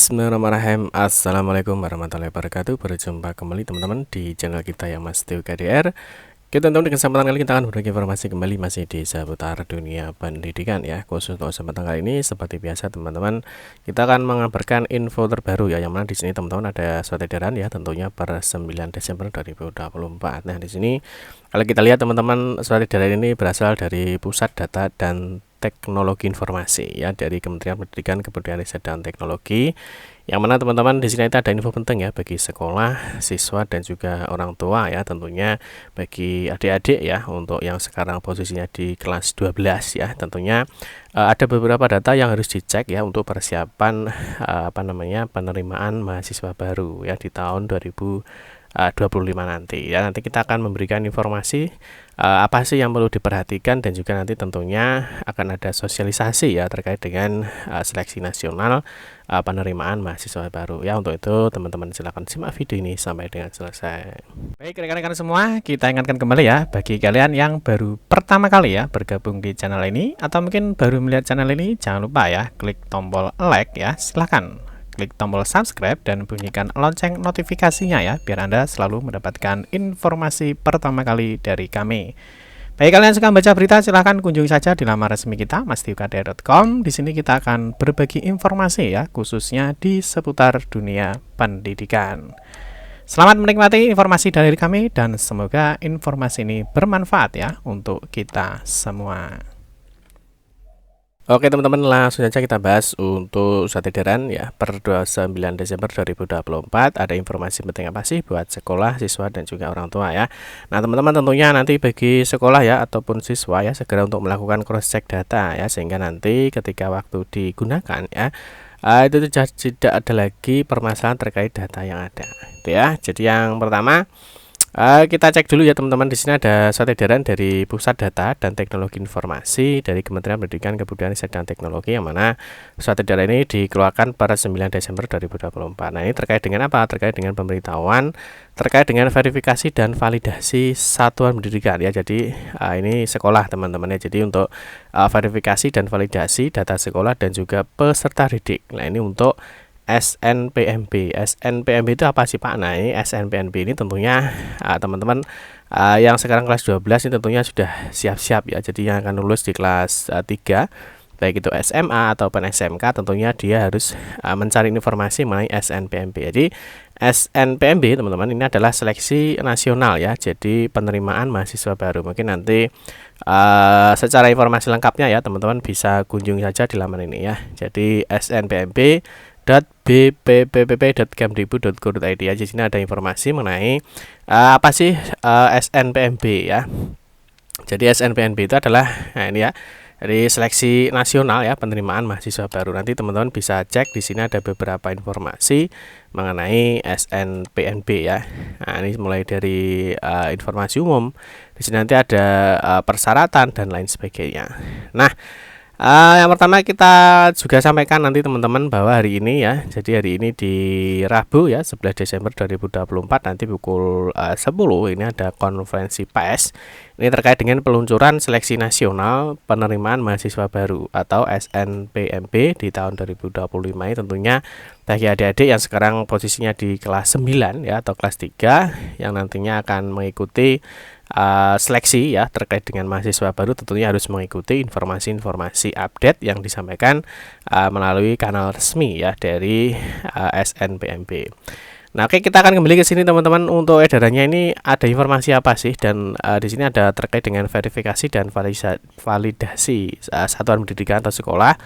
Bismillahirrahmanirrahim. Assalamualaikum warahmatullahi wabarakatuh. Berjumpa kembali teman-teman di channel kita yang Mas Teo KDR. Kita teman-teman di kesempatan kali kita akan berbagi informasi kembali masih di seputar dunia pendidikan ya. Khusus untuk kesempatan kali ini seperti biasa teman-teman, kita akan mengabarkan info terbaru ya, yang mana di sini teman-teman ada surat edaran ya, tentunya per 9 Desember 2024. Nah, di sini kalau kita lihat teman-teman, surat edaran ini berasal dari Pusat Data dan Teknologi Informasi ya, dari Kementerian Pendidikan, Kebudayaan, Riset dan Teknologi, yang mana teman-teman di sini ada info penting ya bagi sekolah, siswa dan juga orang tua ya, tentunya bagi adik-adik ya, untuk yang sekarang posisinya di kelas 12 ya, tentunya ada beberapa data yang harus dicek ya untuk persiapan penerimaan mahasiswa baru ya di tahun 2025 nanti ya. Nanti kita akan memberikan informasi apa sih yang perlu diperhatikan, dan juga nanti tentunya akan ada sosialisasi ya terkait dengan seleksi nasional penerimaan mahasiswa baru ya. Untuk itu teman-teman silahkan simak video ini sampai dengan selesai. Baik rekan-rekan semua, kita ingatkan kembali ya, bagi kalian yang baru pertama kali ya bergabung di channel ini, atau mungkin baru melihat channel ini, jangan lupa ya klik tombol like ya, silahkan klik tombol subscribe dan bunyikan lonceng notifikasinya ya, biar Anda selalu mendapatkan informasi pertama kali dari kami. Bagi kalian yang suka baca berita, silahkan kunjungi saja di laman resmi kita masteokdr.com. Di sini kita akan berbagi informasi ya, khususnya di seputar dunia pendidikan. Selamat menikmati informasi dari kami, dan semoga informasi ini bermanfaat ya untuk kita semua. Oke teman-teman, langsung saja kita bahas untuk surat edaran ya per 29 Desember 2024. Ada informasi penting apa sih buat sekolah, siswa dan juga orang tua ya. Nah teman-teman, tentunya nanti bagi sekolah ya ataupun siswa ya, segera untuk melakukan cross check data ya, sehingga nanti ketika waktu digunakan ya, itu tidak ada lagi permasalahan terkait data yang ada itu ya. Jadi yang pertama, kita cek dulu ya teman-teman. Di sini ada surat edaran dari Pusat Data dan Teknologi Informasi dari Kementerian Pendidikan, Kebudayaan, Riset dan Teknologi, yang mana surat edaran ini dikeluarkan pada 9 Desember 2024. Nah, ini terkait dengan apa? Terkait dengan pemberitahuan terkait dengan verifikasi dan validasi satuan pendidikan ya. Jadi ini sekolah teman-teman ya. Jadi untuk verifikasi dan validasi data sekolah dan juga peserta didik. Nah, ini untuk SNPMB. SNPMB itu apa sih Pak? Nah, ini SNPMB ini tentunya teman-teman yang sekarang kelas 12 ini tentunya sudah siap-siap ya. Jadi yang akan lulus di kelas 3, baik itu SMA ataupun SMK, tentunya dia harus mencari informasi mengenai SNPMB. Jadi SNPMB teman-teman ini adalah seleksi nasional ya. Jadi penerimaan mahasiswa baru. Mungkin nanti secara informasi lengkapnya ya teman-teman bisa kunjungi saja di laman ini ya. Jadi snpmb.bppp.kemdikbud.go.id ya. Di sini ada informasi mengenai apa sih SNPMB ya. Jadi SNPMB itu adalah ini ya, dari seleksi nasional ya penerimaan mahasiswa baru. Nanti teman-teman bisa cek di sini ada beberapa informasi mengenai SNPMB ya. Nah, ini mulai dari informasi umum. Di sini nanti ada persyaratan dan lain sebagainya. Nah, yang pertama kita juga sampaikan nanti teman-teman bahwa hari ini ya, jadi hari ini di Rabu ya 11 Desember 2024 nanti pukul 10 ini ada konferensi pers. Ini terkait dengan peluncuran seleksi nasional penerimaan mahasiswa baru atau SNPMB di tahun 2025 ini, tentunya bagi adik-adik yang sekarang posisinya di kelas 9 ya atau kelas 3 yang nantinya akan mengikuti seleksi ya terkait dengan mahasiswa baru, tentunya harus mengikuti informasi-informasi update yang disampaikan melalui kanal resmi ya dari SNPMB. Nah, oke, kita akan kembali ke sini teman-teman. Untuk edarannya ini ada informasi apa sih, dan di sini ada terkait dengan verifikasi dan validasi satuan pendidikan atau sekolah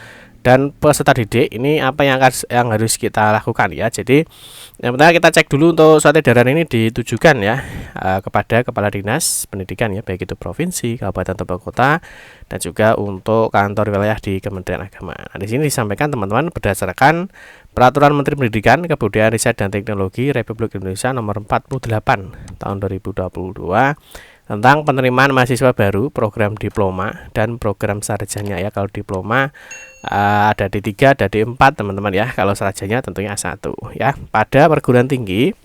dan peserta didik. Ini apa yang harus kita lakukan ya. Jadi yang pertama kita cek dulu untuk surat edaran ini ditujukan ya kepada kepala dinas pendidikan ya, baik itu provinsi, kabupaten atau kota, dan juga untuk kantor wilayah di Kementerian Agama. Nah, di sini disampaikan teman-teman berdasarkan Peraturan Menteri Pendidikan, Kebudayaan, Riset dan Teknologi Republik Indonesia Nomor 48 tahun 2022 tentang penerimaan mahasiswa baru, program diploma dan program sarjana ya. Kalau diploma ada D3, ada D4 teman-teman ya. Kalau sarjana tentunya A1 ya. Pada perguruan tinggi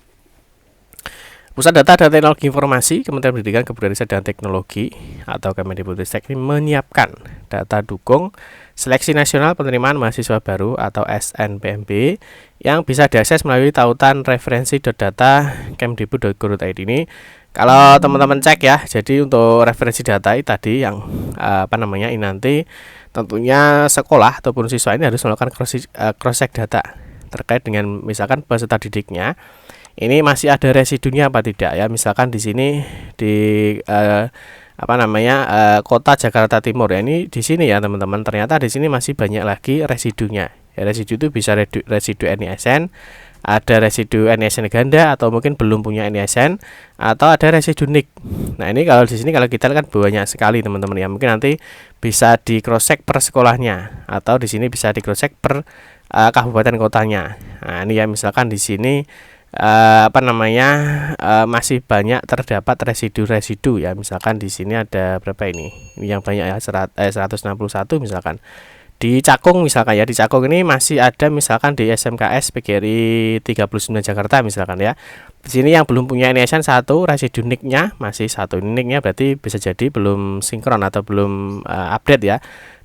Pusat Data dan Teknologi Informasi Kementerian Pendidikan, Kebudayaan Riset dan Teknologi atau Kemendikbudristek ini menyiapkan data dukung Seleksi Nasional Penerimaan Mahasiswa Baru atau SNPMB yang bisa diakses melalui tautan referensi.data kemdikbud.go.id. Ini kalau teman-teman cek ya, jadi untuk referensi data tadi yang ini nanti tentunya sekolah ataupun siswa ini harus melakukan cross check data terkait dengan misalkan peserta didiknya ini masih ada residunya apa tidak ya. Misalkan di sini di kota Jakarta Timur ya, ini di sini ya teman-teman, ternyata di sini masih banyak lagi residunya ya. Residu itu bisa residu NISN, ada residu NISN ganda atau mungkin belum punya NISN, atau ada residu NIK. Nah ini kalau di sini kalau kita kan banyak sekali teman-teman ya, mungkin nanti bisa di cross check per sekolahnya atau di sini bisa di cross check per kabupaten kotanya. Nah ini ya, misalkan di sini masih banyak terdapat residu-residu ya. Misalkan di sini ada berapa ini yang banyak ya, 161 misalkan. Di Cakung misalkan ya, di Cakung ini masih ada misalkan di SMKS PGRI 39 Jakarta misalkan ya. Di sini yang belum punya NISN 1, residu NIK-nya masih 1. NIK-nya berarti bisa jadi belum sinkron atau belum update ya.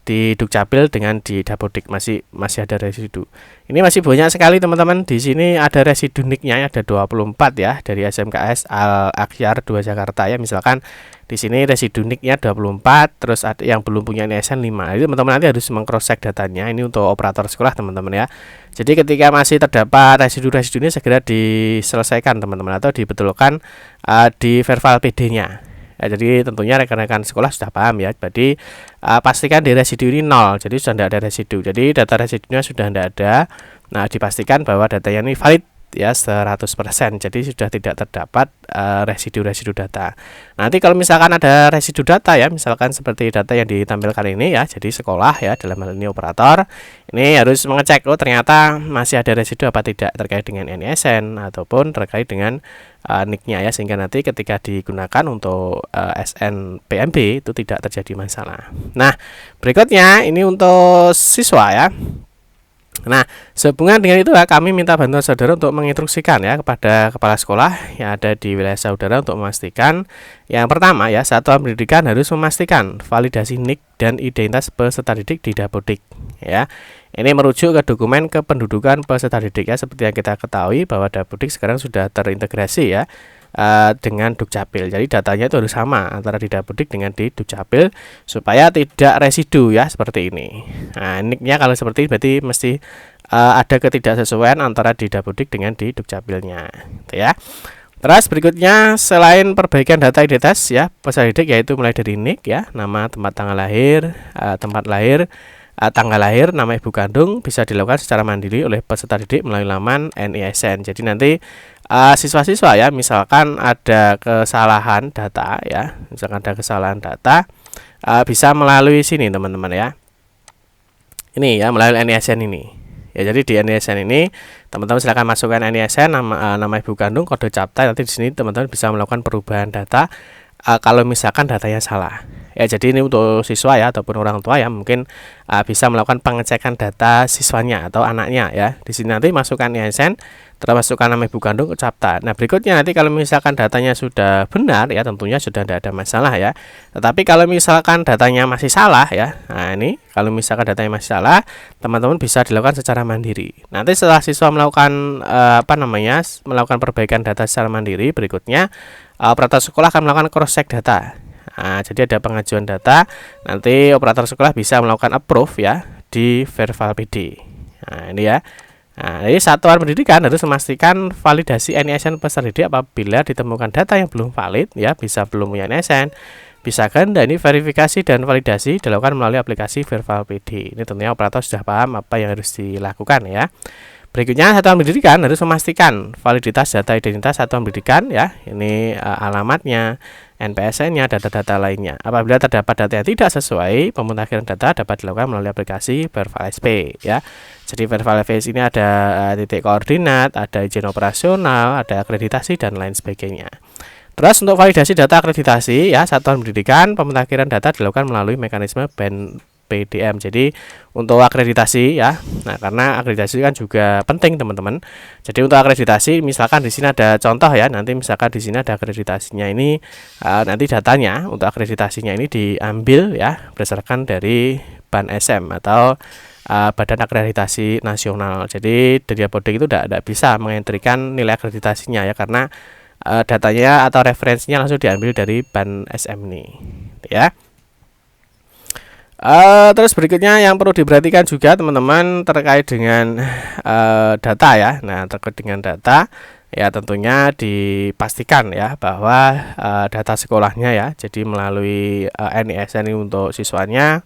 Di Dukcapil dengan di Dapodik masih ada residu. Ini masih banyak sekali teman-teman. Di sini ada residu NIK-nya ada 24 ya dari SMKS Al Akhyar 2 Jakarta ya. Misalkan di sini residu NIK-nya 24, terus ada yang belum punya NISN 5. Jadi teman-teman nanti harus meng-cross check datanya. Ini untuk operator sekolah teman-teman ya. Jadi ketika masih terdapat residu-residu ini segera diselesaikan teman-teman atau dibetulkan di verval PD-nya. Ya, jadi tentunya rekan-rekan sekolah sudah paham ya. Jadi pastikan di residu ini 0. Jadi sudah tidak ada residu. Jadi data residunya sudah tidak ada. Nah, dipastikan bahwa datanya ini valid ya 100%. Jadi sudah tidak terdapat residu-residu data. Nanti kalau misalkan ada residu data ya, misalkan seperti data yang ditampilkan ini ya, jadi sekolah ya dalam hal ini operator ini harus mengecek ternyata masih ada residu apa tidak terkait dengan NISN ataupun terkait dengan NIK-nya ya, sehingga nanti ketika digunakan untuk SNPMB itu tidak terjadi masalah. Nah, berikutnya ini untuk siswa ya. Nah, sehubungan dengan itu kami minta bantuan saudara untuk menginstruksikan ya kepada kepala sekolah yang ada di wilayah saudara untuk memastikan yang pertama ya, satuan pendidikan harus memastikan validasi NIK dan identitas peserta didik di Dapodik ya. Ini merujuk ke dokumen kependudukan peserta didik ya, seperti yang kita ketahui bahwa Dapodik sekarang sudah terintegrasi ya dengan Dukcapil. Jadi datanya itu harus sama antara di Dapodik dengan di Dukcapil supaya tidak residu ya seperti ini. Nah, NIK-nya kalau seperti ini berarti mesti ada ketidaksesuaian antara di Dapodik dengan di Dukcapilnya gitu ya. Terus berikutnya selain perbaikan data identitas ya peserta didik, yaitu mulai dari NIK ya, nama, tempat tanggal lahir, tanggal lahir, nama ibu kandung bisa dilakukan secara mandiri oleh peserta didik melalui laman NISN. Jadi nanti siswa-siswa ya, misalkan ada kesalahan data ya, bisa melalui sini teman-teman ya. Ini ya, melalui NISN ini. Ya, jadi di NISN ini teman-teman silakan masukkan NISN, nama ibu kandung, kode CAPTA. Nanti di sini teman-teman bisa melakukan perubahan data kalau misalkan datanya salah. Ya, jadi ini untuk siswa ya ataupun orang tua ya, mungkin bisa melakukan pengecekan data siswanya atau anaknya ya. Di sini nanti masukkan NISN, terus masukkan nama ibu kandung, CAPTA. Nah, berikutnya nanti kalau misalkan datanya sudah benar ya, tentunya sudah tidak ada masalah ya. Tetapi kalau misalkan datanya masih salah ya, nah ini kalau misalkan datanya masih salah, teman-teman bisa dilakukan secara mandiri. Nanti setelah siswa melakukan melakukan perbaikan data secara mandiri, berikutnya operator sekolah akan melakukan cross check data. Nah, jadi ada pengajuan data, nanti operator sekolah bisa melakukan approve ya di verval PD. Nah, ini ya. Nah, jadi satuan pendidikan harus memastikan validasi NISN peserta didik apabila ditemukan data yang belum valid ya, bisa belum punya NISN, bisa ganda. Ini verifikasi dan validasi dilakukan melalui aplikasi verval PD. Ini tentunya operator sudah paham apa yang harus dilakukan ya. Berikutnya satuan pendidikan harus memastikan validitas data identitas satuan pendidikan ya. Ini alamatnya, NPSN-nya, data-data lainnya. Apabila terdapat data yang tidak sesuai, pemutakhiran data dapat dilakukan melalui aplikasi Verval SP ya. Jadi Verval SP ini ada titik koordinat, ada izin operasional, ada akreditasi dan lain sebagainya. Terus untuk validasi data akreditasi ya, satuan pendidikan pemutakhiran data dilakukan melalui mekanisme SNMPTN. Jadi untuk akreditasi ya. Nah, karena akreditasi kan juga penting teman-teman. Jadi untuk akreditasi misalkan di sini ada contoh ya, nanti misalkan di sini ada akreditasinya ini, nanti datanya untuk akreditasinya ini diambil ya berdasarkan dari BAN SM atau Badan Akreditasi Nasional. Jadi dari Apotek itu tidak bisa mengentrikan nilai akreditasinya ya, karena datanya atau referensinya langsung diambil dari BAN SM ini ya. Terus berikutnya yang perlu diperhatikan juga teman-teman terkait dengan data ya. Nah, terkait dengan data ya tentunya dipastikan ya bahwa data sekolahnya ya, jadi melalui NISN ini untuk siswanya.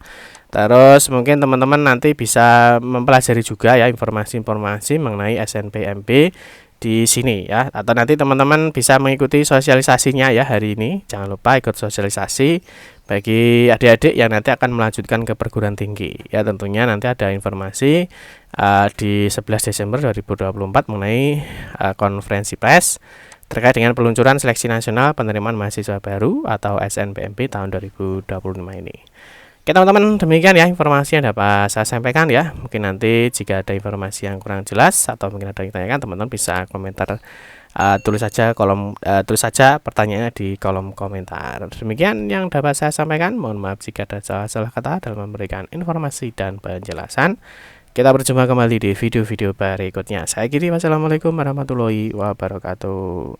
Terus mungkin teman-teman nanti bisa mempelajari juga ya informasi-informasi mengenai SNMP di sini ya, atau nanti teman-teman bisa mengikuti sosialisasinya ya hari ini. Jangan lupa ikut sosialisasi bagi adik-adik yang nanti akan melanjutkan ke perguruan tinggi ya. Tentunya nanti ada informasi di 11 Desember 2024 mengenai konferensi pers terkait dengan peluncuran seleksi nasional penerimaan mahasiswa baru atau SNMP tahun 2025 ini. Oke teman-teman, demikian ya informasi yang dapat saya sampaikan ya. Mungkin nanti jika ada informasi yang kurang jelas atau mungkin ada yang ditanyakan, teman-teman bisa komentar, tulis saja pertanyaannya di kolom komentar. Demikian yang dapat saya sampaikan. Mohon maaf jika ada salah-salah kata dalam memberikan informasi dan penjelasan. Kita berjumpa kembali di video-video berikutnya. Saya Giri, wassalamualaikum warahmatullahi wabarakatuh.